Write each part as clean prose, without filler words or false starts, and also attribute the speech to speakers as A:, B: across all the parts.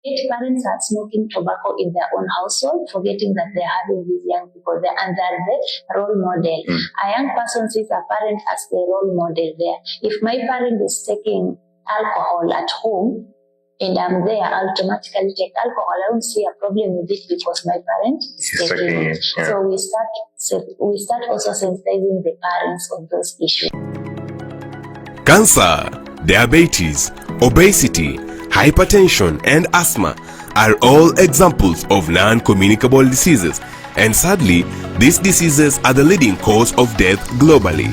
A: Yet parents are smoking tobacco in their own household, forgetting that they're having these young people there and they're the role model. A young person sees a parent as the role model there. If my parent is taking alcohol at home and I'm there, I'll automatically take alcohol. I don't see a problem with it because my parent is taking it. Yeah. So we start also sensitizing the parents on those issues.
B: Cancer, diabetes, obesity, hypertension, and asthma are all examples of non-communicable diseases, and sadly, these diseases are the leading cause of death globally.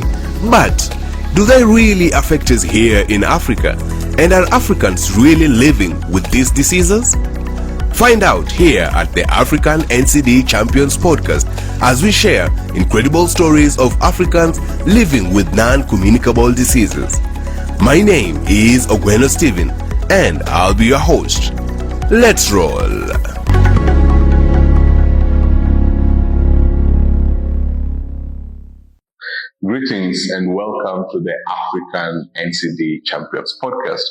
B: But do they really affect us here in Africa? And are Africans really living with these diseases? Find out here at the African NCD Champions podcast as we share incredible stories of Africans living with non-communicable diseases. My name is Ogweno Stephen, and I'll be your host. Let's roll.
C: Greetings and welcome to the African NCD Champions podcast,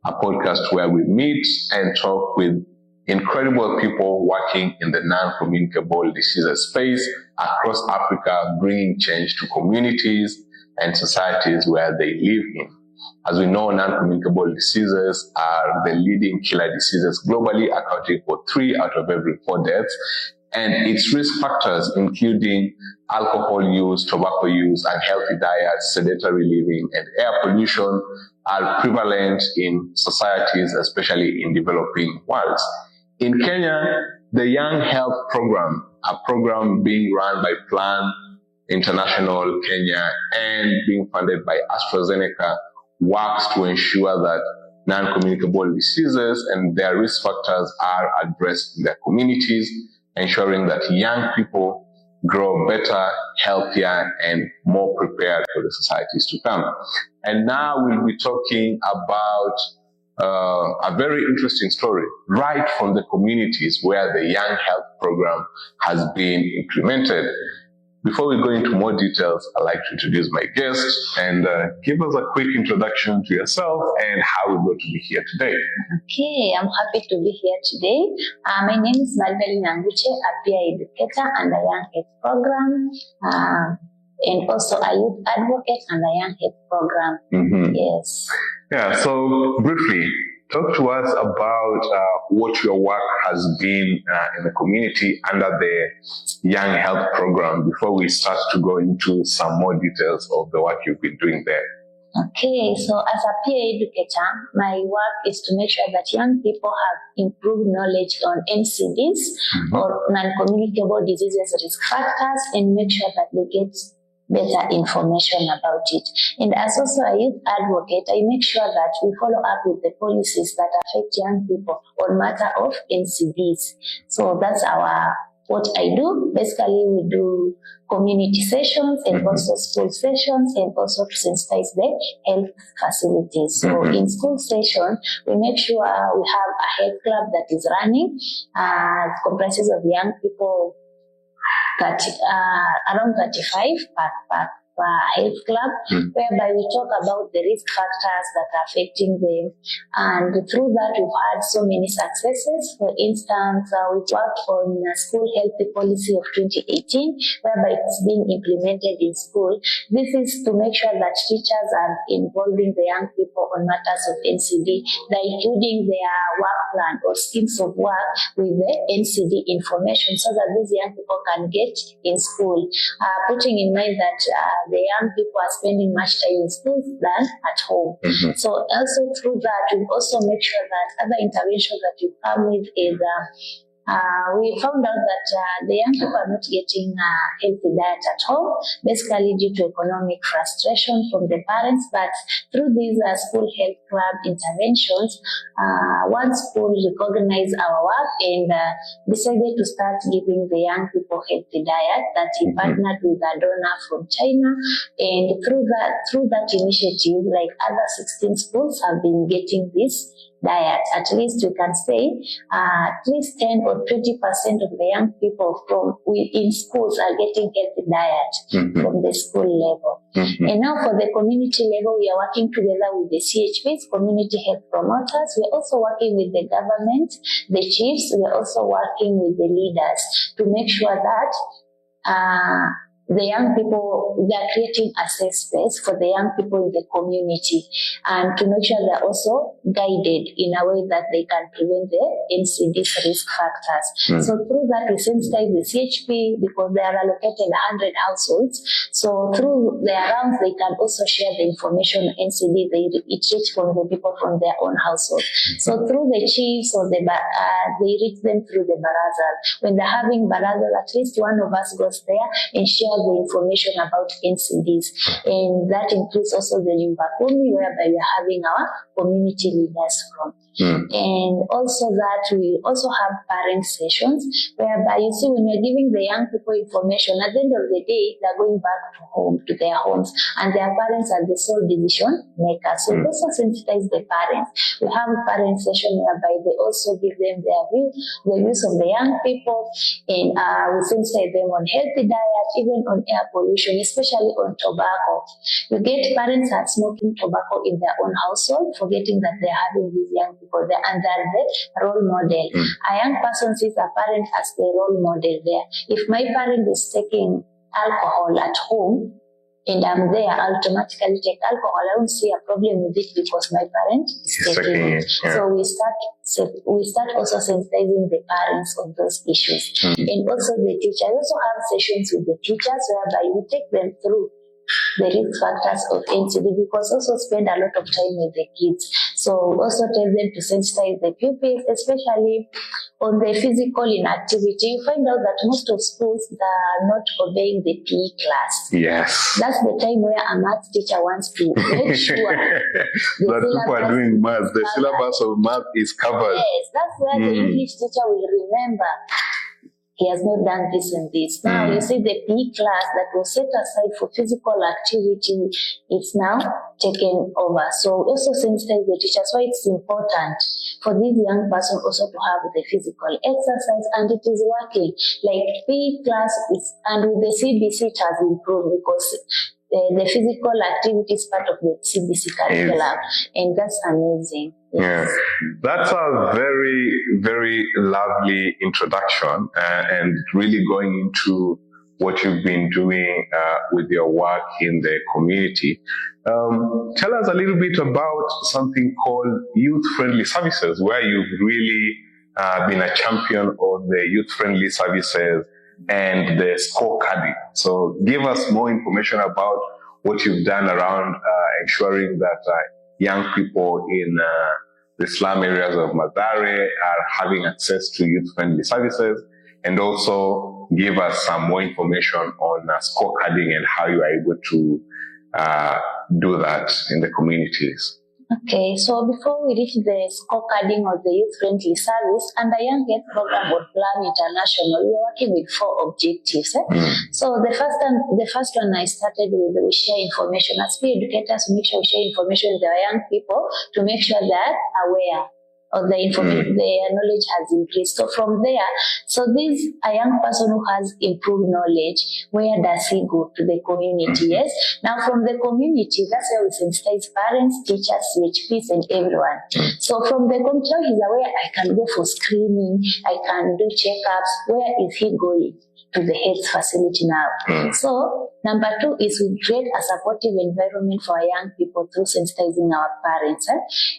C: a podcast where we meet and talk with incredible people working in the non-communicable diseases space across Africa, bringing change to communities and societies where they live in. As we know, non-communicable diseases are the leading killer diseases globally, accounting for 3 out of every 4 deaths. And its risk factors, including alcohol use, tobacco use, unhealthy diet, sedentary living, and air pollution, are prevalent in societies, especially in developing worlds. In Kenya, the Young Health Program, a program being run by Plan International Kenya and being funded by AstraZeneca, works to ensure that non-communicable diseases and their risk factors are addressed in their communities, ensuring that young people grow better, healthier, and more prepared for the societies to come. And now we'll be talking about a very interesting story right from the communities where the Young Health Program has been implemented. Before we go into more details, I'd like to introduce my guest and give us a quick introduction to yourself and how we got to be here today.
A: Okay, I'm happy to be here today. My name is Magdaline Anguche, a peer educator and a Young Health Program, and also a youth advocate and a Young Health Program. Mm-hmm. Yes.
C: Yeah, so briefly, talk to us about what your work has been in the community under the Young Health Program before we start to go into some more details of the work you've been doing there.
A: Okay, so as a peer educator, my work is to make sure that young people have improved knowledge on NCDs or non-communicable diseases risk factors and make sure that they get better information about it. And as also a youth advocate, I make sure that we follow up with the policies that affect young people on matter of NCDs. So that's what I do. Basically, we do community sessions and also school sessions and also to sensitize the health facilities. So in school session, we make sure we have a health club that is running, comprises of young people that around 35 per health club, whereby we talk about the risk factors that are affecting them. And through that, we've had so many successes. For instance, we worked on a school healthy policy of 2018, whereby it's being implemented in school. This is to make sure that teachers are involving the young people on matters of NCD, by including their work plan or schemes of work with the NCD information so that these young people can get in school, putting in mind that the young people are spending much time in school than at home. So also through that, we also make sure that other interventions that we come with is we found out that the young people are not getting healthy diet at home, basically due to economic frustration from the parents. But through these school health club interventions, one school recognized our work and decided to start giving the young people healthy diet that he partnered with a donor from China. And through that initiative, like other 16 schools have been getting this diet. At least we can say at least 10 or 20% of the young people in schools are getting healthy diet from the school level. And now for the community level, we are working together with the CHPs, community health promoters. We're also working with the government, the chiefs. We're also working with the leaders to make sure that the young people, they are creating a safe space for the young people in the community, and to make sure they're also guided in a way that they can prevent the NCD's risk factors. So through that, we sensitize the CHP because they are allocated 100 households. So through their rounds, they can also share the information on NCD. It reaches from the people from their own household. So through the chiefs or they reach them through the barazas. When they're having barazas, at least one of us goes there and shares the information about NCDs, and that includes also the Nyumbakumi, whereby we are having our community leaders from. And also that we also have parent sessions whereby you see when you're giving the young people information, at the end of the day they're going back to their homes, and their parents are the sole decision makers. So we also sensitize the parents. We have a parent session whereby they also give them their view, the views of the young people, and we sensitize them on healthy diet, even on air pollution, especially on tobacco. You get parents are smoking tobacco in their own household, forgetting that they're having these young people there, and they're the role model. A young person sees a parent as the role model there. If my parent is taking alcohol at home and I'm there, I automatically take alcohol. I don't see a problem with it because my parent is taking it. Yeah. So we start also sensitizing the parents of those issues. And also the teachers. We also have sessions with the teachers whereby we take them through the risk factors of NCD, because also spend a lot of time with the kids. So also tell them to sensitize the pupils, especially on the physical inactivity. You find out that most of schools are not obeying the PE class.
C: Yes.
A: That's the time where a math teacher wants to make sure
C: that people are doing math. The syllabus of math is covered.
A: Yes, that's where the English teacher will remember. He has not done this and this. Now you see the PE class that was set aside for physical activity, it's now taken over. So also sensitize the teachers why it's important for this young person also to have the physical exercise, and it is working. Like PE class is, and with the CBC it has improved because the physical activity is part of the CBC curriculum, and that's amazing.
C: Yeah, that's a very, very lovely introduction and really going into what you've been doing with your work in the community. Tell us a little bit about something called youth-friendly services, where you've really been a champion of the youth-friendly services and the scorecarding. So give us more information about what you've done around ensuring that young people in the slum areas of Mathare are having access to youth-friendly services, and also give us some more information on scorecarding and how you are able to do that in the communities.
A: Okay, so before we reach the scorecarding of the youth-friendly service, under Young Health Program or Plan International, we are working with 4 objectives. So the first one I started with, we share information. As peer educators, we make sure we share information with our young people to make sure they're aware of the information, their knowledge has increased. So from there, so this a young person who has improved knowledge, where does he go to the community? Yes. Now from the community, that's where we sensitize parents, teachers, CHPs, and everyone. So from the community, he's aware I can go for screening, I can do checkups. Where is he going? To the health facility now. So number 2 is we create a supportive environment for our young people through sensitizing our parents.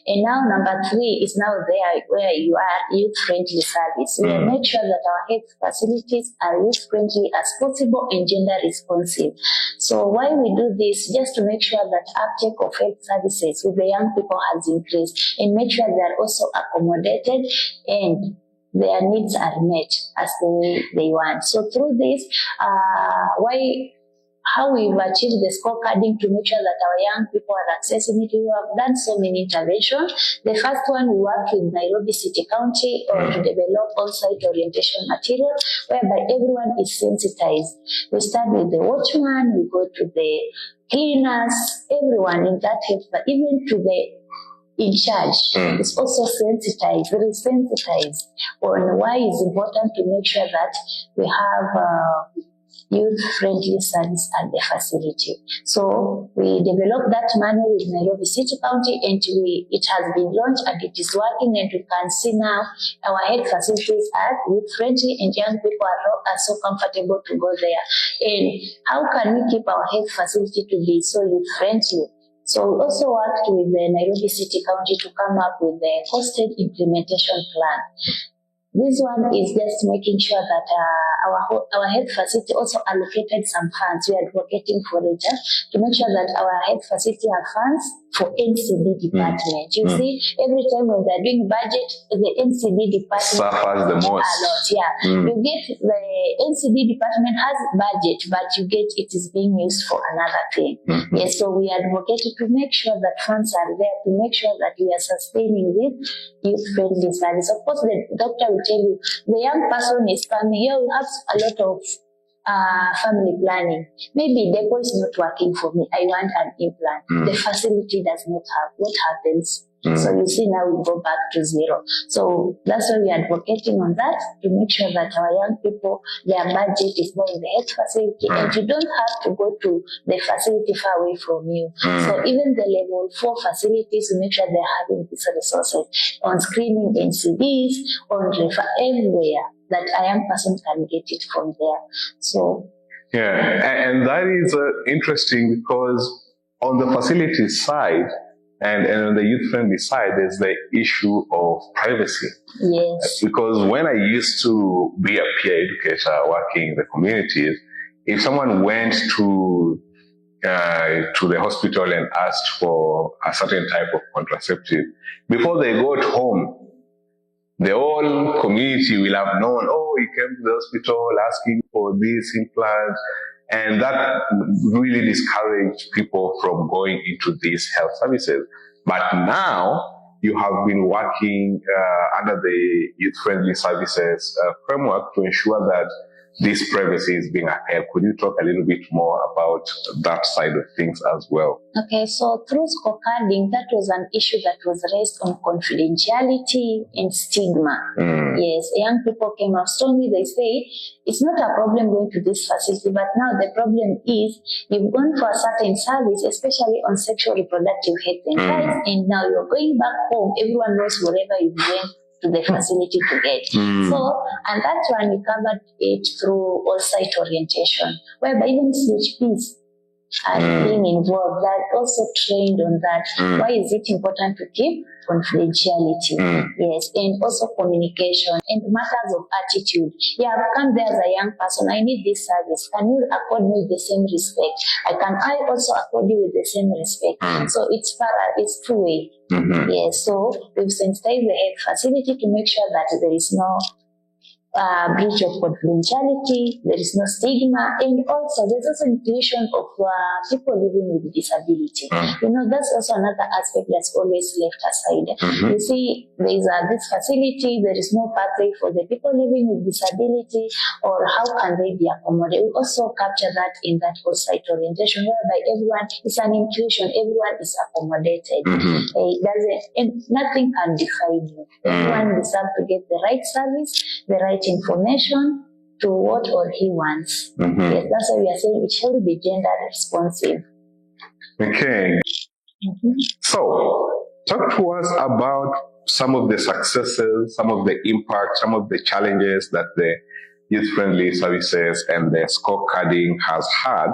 A: And now number 3 is now there where you are youth-friendly service. We make sure that our health facilities are youth-friendly as possible and gender responsive. So why we do this? Just to make sure that uptake of health services with the young people has increased, and make sure they are also accommodated and their needs are met as they want. So through this, how we've achieved the scorecarding to make sure that our young people are accessing it, we have done so many interventions. The first one, we worked with Nairobi City County to develop on-site orientation material, whereby everyone is sensitized. We start with the watchman, we go to the cleaners, everyone in that health, but even to the in charge is also sensitized, very sensitized on why it's important to make sure that we have youth-friendly service at the facility. So we developed that manual with Nairobi City County, and it has been launched and it is working, and we can see now our health facilities are youth-friendly and young people are so comfortable to go there. And how can we keep our health facility to be so youth-friendly? So we also worked with the Nairobi City County to come up with the hosted implementation plan. This one is just making sure that our health facility also allocated some funds. We are advocating for it to make sure that our health facility have funds for NCD department. You see, every time when they're doing budget, the NCD department
C: suffers the most.
A: A lot. Yeah, you get the NCD department has budget, but you get it is being used for another thing. Yes, so we advocated to make sure that funds are there to make sure that we are sustaining this youth-friendly service. Of course, the doctor will tell you the young person is coming here. We have a lot of family planning. Maybe depo is not working for me. I want an implant. The facility does not have. What happens? So you see, now we go back to zero. So that's why we are advocating on that to make sure that our young people, their budget is more in the health facility, and you don't have to go to the facility far away from you. So even the level 4 facilities, we make sure they're having these resources on screening NCDs, on refer everywhere, that a young person can get it from there. So
C: and that is interesting, because on the facility side and on the youth-friendly side, there's the issue of privacy.
A: Yes.
C: Because when I used to be a peer educator working in the communities, if someone went to the hospital and asked for a certain type of contraceptive, before they got home, the whole community will have known, oh, he came to the hospital asking for this implant, and that really discouraged people from going into these health services. But now you have been working under the youth-friendly services framework to ensure that this privacy is being upheld. Could you talk a little bit more about that side of things as well?
A: Okay, so through scorecarding, that was an issue that was raised on confidentiality and stigma. Yes, young people came out strongly. They say, it's not a problem going to this facility, but now the problem is you've gone for a certain service, especially on sexual reproductive health and rights, and now you're going back home. Everyone knows wherever you went to the facility to get. So, and that's when we covered it through all-site orientation, whereby even CHPs are being involved. They're also trained on that. Why is it important to keep confidentiality? Yes, and also communication and matters of attitude. Yeah, I've come there as a young person. I need this service. Can you accord me with the same respect? I also accord you with the same respect. So it's two-way. Yes, so we've sensitized the health facility to make sure that there is no breach of confidentiality, there is no stigma, and also there's also inclusion of people living with disability. You know, that's also another aspect that's always left aside. You see, there is this facility, there is no pathway for the people living with disability, or how can they be accommodated. We also capture that in that whole-site orientation, whereby everyone is an inclusion, everyone is accommodated. And nothing can define you. Everyone deserves to get the right service, the right information to what or he wants. Yes, that's why we are saying it should be gender responsive.
C: Okay. So, talk to us about some of the successes, some of the impact, some of the challenges that the youth-friendly services and the scorecarding has had,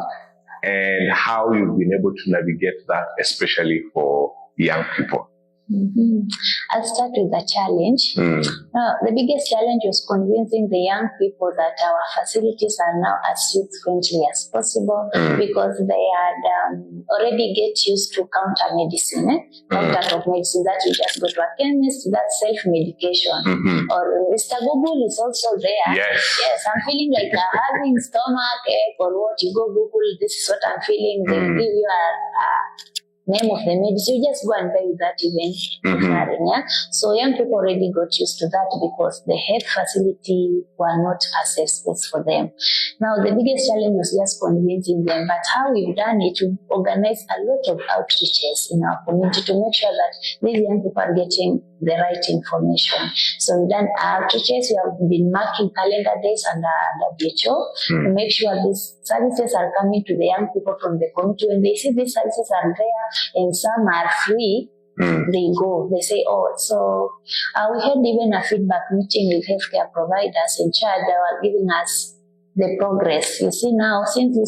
C: and how you've been able to navigate that, especially for young people.
A: I'll start with the challenge. The biggest challenge was convincing the young people that our facilities are now as youth-friendly as possible, because they had already get used to counter medicine, counter of medicine, that you just go to a chemist, that's self-medication. Or Mr. Google is also there. Yes, I'm feeling like having stomach ache or what, you go Google, this is what I'm feeling, they give you name of the medicine, you just go and buy without even declaring. Yeah? So young people already got used to that because the health facility were not a safe space for them. Now the biggest challenge was just convincing them, but how we've done it, we've organized a lot of outreaches in our community to make sure that these young people are getting the right information. So we've done outreaches, we have been marking calendar days under WHO to make sure these services are coming to the young people from the community. When they see these services are there and some are free, they go, they say, oh, so we had even a feedback meeting with healthcare providers in charge. They were giving us the progress. You see now, since we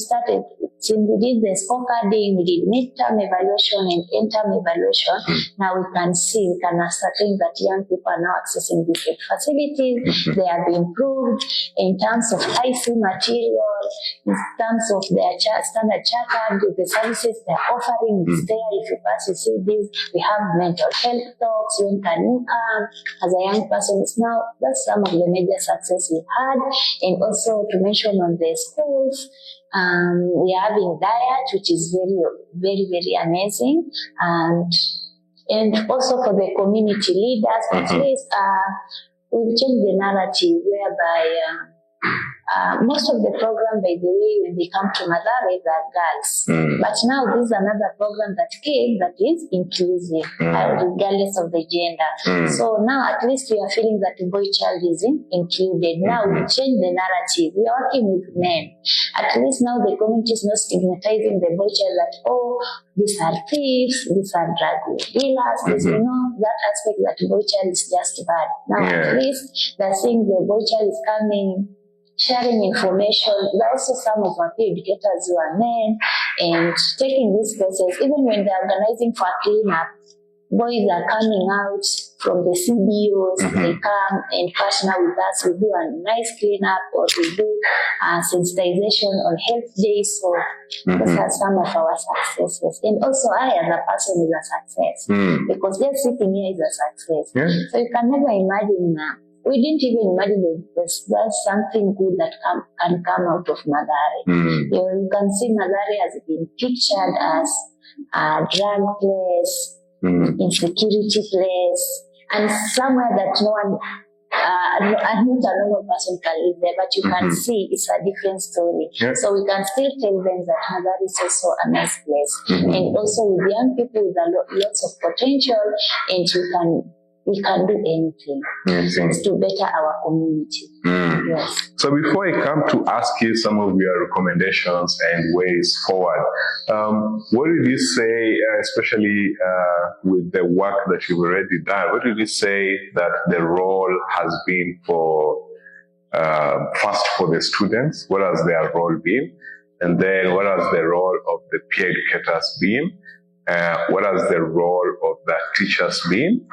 A: did the scorecarding, we did midterm evaluation and end-term evaluation, now we can ascertain that young people are now accessing these facilities. They have improved in terms of IC material, in terms of their standard chartered, the services they're offering is there. If you pass, you see this, we have mental health talks, when can you come as a young person. It's now, that's some of the major success we've had. And also to mention on the schools, we are having diet, which is very, very, very amazing. And also for the community leaders, at least we've changed the narrative whereby most of the program, by the way, when they come to Mathare, are girls. But now this is another program that came that is inclusive, regardless of the gender. So now at least we are feeling that the boy child is included. Now we change the narrative. We are working with men. At least now the community is not stigmatizing the boy child that, oh, these are thieves, these are drug dealers, that aspect that boy child is just bad. Now at least they're saying the boy child is coming, sharing information. There are also some of our peer educators who are men and taking these places. Even when they're organizing for a cleanup, boys are coming out from the CBOs, they come and partner with us. We do a nice cleanup, or we do sensitization on health days. So those are some of our successes. And also I as a person is a success because just sitting here is a success. So you can never imagine we didn't even imagine that there's something good that can come out of Mathare. You can see Mathare has been pictured as a drug place, insecurity place, and somewhere that no one, not a normal person can live there, but you can see it's a different story. So we can still tell them that Mathare is also a nice place. And also with young people with lots of potential, and we can do anything to better our community. Yes.
C: So before I come to ask you some of your recommendations and ways forward, what did you say, especially with the work that you've already done, what did you say that the role has been for, first for the students, what has their role been? And then what has the role of the peer educators been? What has the role of the teachers been?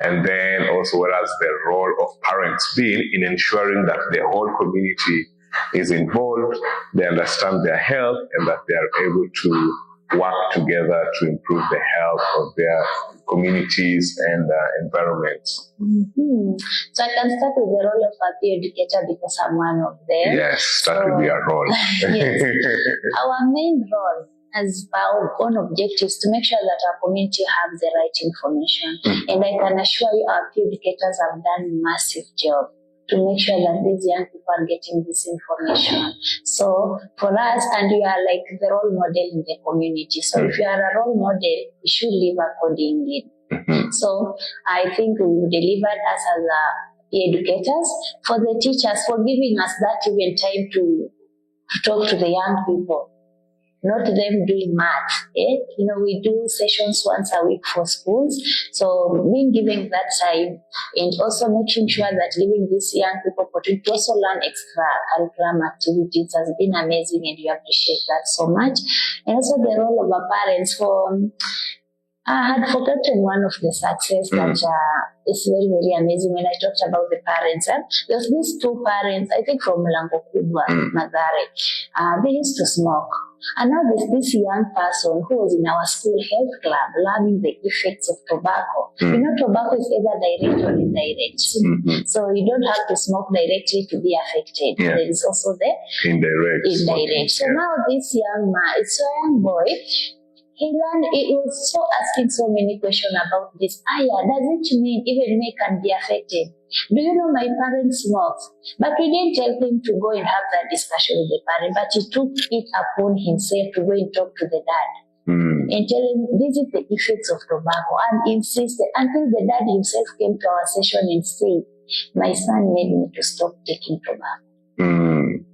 C: And then also what has the role of parents been in ensuring that the whole community is involved, they understand their health, and that they are able to work together to improve the health of their communities and environments.
A: So I can start with the role of a peer educator because I'm one of them.
C: Yes, that will be our role.
A: Yes. Our main role as our own objectives to make sure that our community have the right information. And I can assure you our peer educators have done a massive job to make sure that these young people are getting this information. So for us, and we are like the role model in the community. So if you are a role model, you should live accordingly. So I think we delivered us as a peer educators, for the teachers, for giving us that even time to talk to the young people. Not them doing math. We do sessions once a week for schools. So being given that time and also making sure that giving these young people opportunity to also learn extra curriculum activities has been amazing, and we appreciate that so much. And also the role of our parents I had forgotten one of the success that is very, very amazing when I talked about the parents. There's these two parents, I think from Mlango Kubwa, Mathare. They used to smoke. And now there's this young person who was in our school health club learning the effects of tobacco. Tobacco is either direct or indirect. So you don't have to smoke directly to be affected. There is also the indirect. So now this young man, it's a young boy, He was so asking so many questions about this. Does it mean even me can be affected? Do you know my parents smoke? But we didn't tell him to go and have that discussion with the parent, but he took it upon himself to go and talk to the dad. And tell him this is the effects of tobacco, and insisted until the dad himself came to our session and said, my son made me to stop taking tobacco.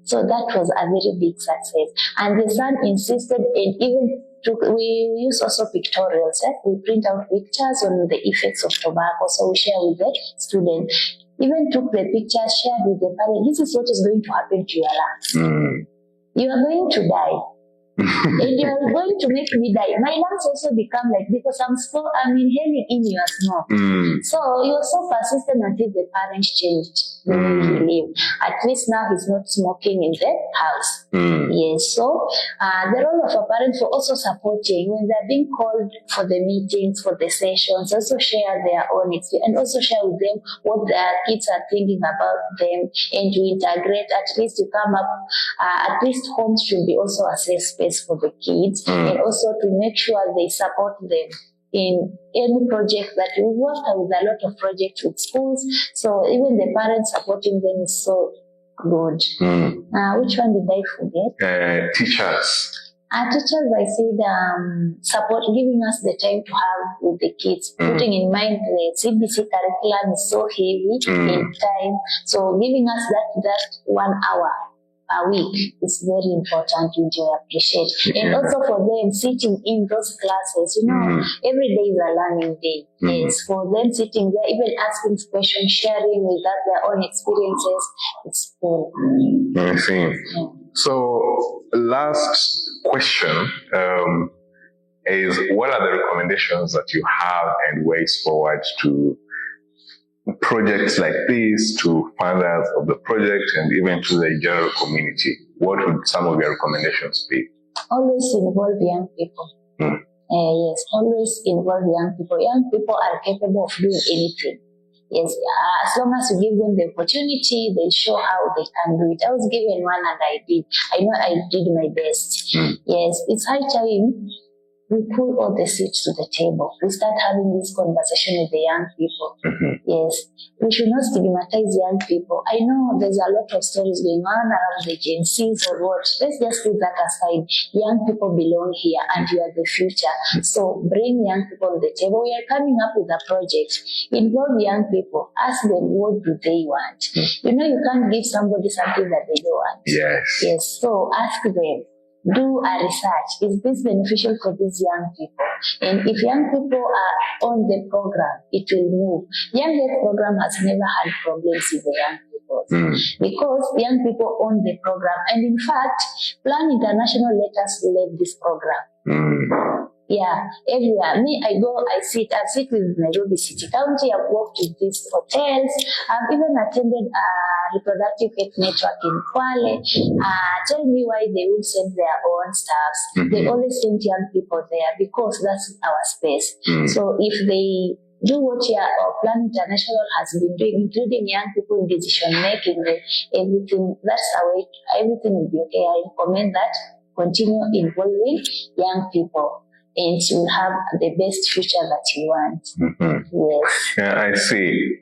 A: So that was a very big success. And the son insisted and even we use also pictorials. We print out pictures on the effects of tobacco, so we share with the student. Even took the pictures, shared with the parent. This is what is going to happen to your lungs. You are going to die. And you are going to make me die. My lungs also become like, because I'm inhaling in your smoke. So he was so persistent until the parents changed the way he lived. At least now he's not smoking in the house. Yes, so the role of a parent for also supporting when they're being called for the meetings, for the sessions, also share their own experience and also share with them what their kids are thinking about them, and to integrate, at least to come up, at least homes should be also a safe space for the kids, and also to make sure they support them in any project that we work with a lot of projects with schools. So even the parents supporting them is so good. Which one did I forget?
C: Teachers.
A: Teachers, I said, support, giving us the time to have with the kids, putting in mind the CBC curriculum is so heavy in time. So giving us that 1 hour a week is very important, which I appreciate. And also for them sitting in those classes, every day is a learning day. Yes, for them sitting there, even asking questions, sharing with us their own experiences, it's cool.
C: I see. So, last question is, what are the recommendations that you have and ways forward to projects like this, to funders of the project, and even to the general community? What would some of your recommendations be?
A: Always involve young people. Yes, always involve young people. Young people are capable of doing anything. Yes, as long as you give them the opportunity, they show how they can do it. I was given one and I did. I know I did my best. Yes, it's high time we pull all the seats to the table. We start having this conversation with the young people. Yes, we should not stigmatize young people. I know there's a lot of stories going on around the Gen Zs or what. Let's just put that aside. Young people belong here and you are the future. So bring young people on the table. We are coming up with a project. Involve young people. Ask them what do they want. You can't give somebody something that they don't want. Yes. So ask them. Do a research. Is this beneficial for these young people? And if young people are on the program, it will move. Young Health program has never had problems with the young people because young people own the program. And in fact, Plan International let us lead this program. Yeah, everywhere. I sit with Nairobi City County. I've worked with these hotels. I've even attended a reproductive health network in Kwale. Tell me why they would send their own staffs. They always send young people there because that's our space. So if they do what Plan International has been doing, including young people in decision making, everything, that's our way, everything will be okay. I recommend that. Continue involving young people, and you will have the best future that you want. Yes.
C: Yeah, I see.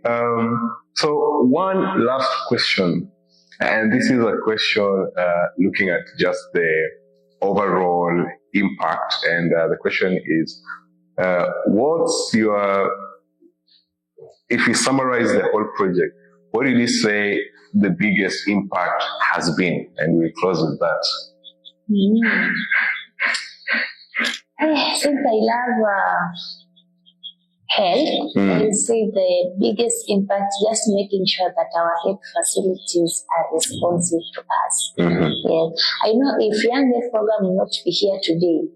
C: So one last question, and this is a question looking at just the overall impact, and the question is, what's your, if you summarize the whole project, what did you say the biggest impact has been? And we close with that.
A: Since I love health, I would say the biggest impact just making sure that our health facilities are responsive to us. Yes. I know if Young Health program will not be here today,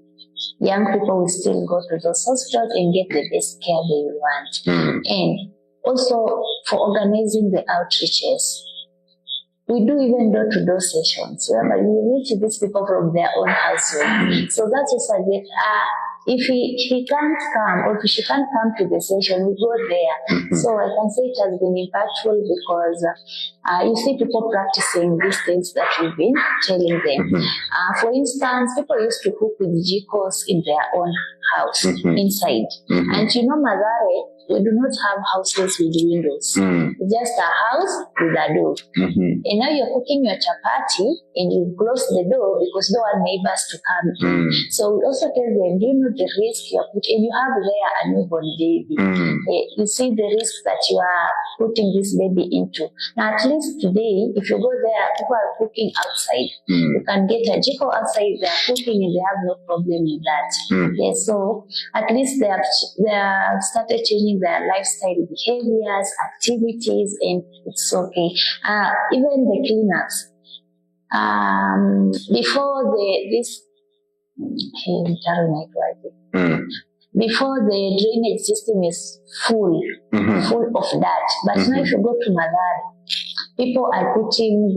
A: young people will still go to those hospitals and get the best care they want. And also for organizing the outreaches. We do even door-to-door sessions whereby we reach these people from their own household. So that's just a great, if he can't come or if she can't come to the session, we go there. So I can say it has been impactful because you see people practicing these things that we've been telling them. For instance, people used to cook with jikos in their own house inside. And you know, Madare, we do not have houses with windows. Just a house with a door. And now you're cooking your chapati and you close the door because no one neighbors to come in. So we also tell them, do you know the risk you're putting? And you have there a newborn baby. You see the risk that you are putting this baby into. Now at least today, if you go there, people are cooking outside. You can get a jiko outside, they are cooking and they have no problem with that. Yes, so at least they have started changing their lifestyle behaviors, activities, and it's okay. Even the cleanups. Before before the drainage system is full of that. But now if you go to Madare, people are putting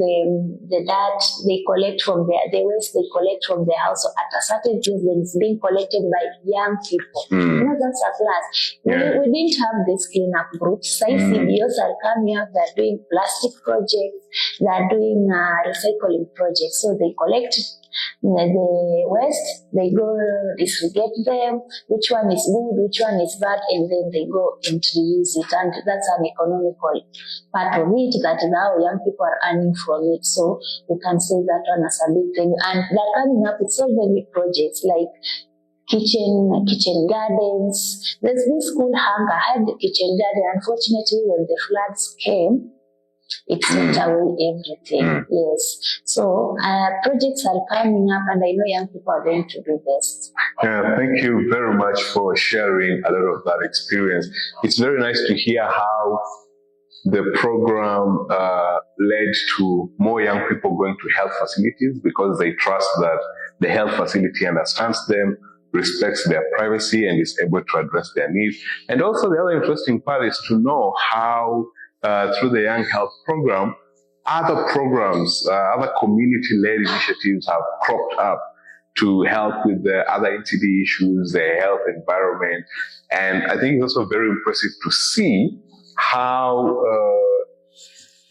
A: the dirt they collect from the waste they collect from the house. So at a certain place, then it's being collected by young people. You know, that's a plus. We didn't have this cleanup groups. CBOs are coming out, they're doing plastic projects, they're doing recycling projects. So they collect the waste, they go disregard them, which one is good, which one is bad, and then they go and reuse it. And that's an economical part of it that now young people are earning from it. So we can say that one as a big thing. And they're coming up with so many projects like kitchen gardens. There's this school hunger. I had the kitchen garden. Unfortunately, when the floods came, it sent away everything. Yes. So projects are coming up, and I know young people are going to do best.
C: Thank you very much for sharing a lot of that experience. It's very nice to hear how the program led to more young people going to health facilities because they trust that the health facility understands them, respects their privacy, and is able to address their needs. And also the other interesting part is to know how through the Young Health Program, other programs, other community-led initiatives have cropped up to help with the other NCD issues, the health environment. And I think it's also very impressive to see how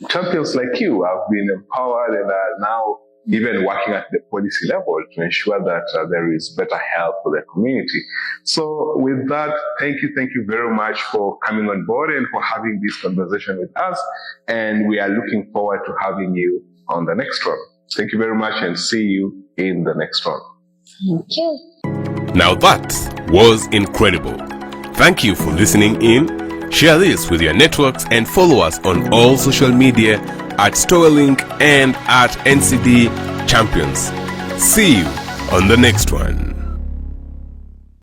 C: champions like you have been empowered and are now even working at the policy level to ensure that there is better health for the community. So with that, thank you very much for coming on board and for having this conversation with us. And we are looking forward to having you on the next one. Thank you very much and see you in the next one.
A: Thank you.
B: Now that was incredible. Thank you for listening in. Share this with your networks and follow us on all social media at Storelink and at NCD Champions. See you on the next one.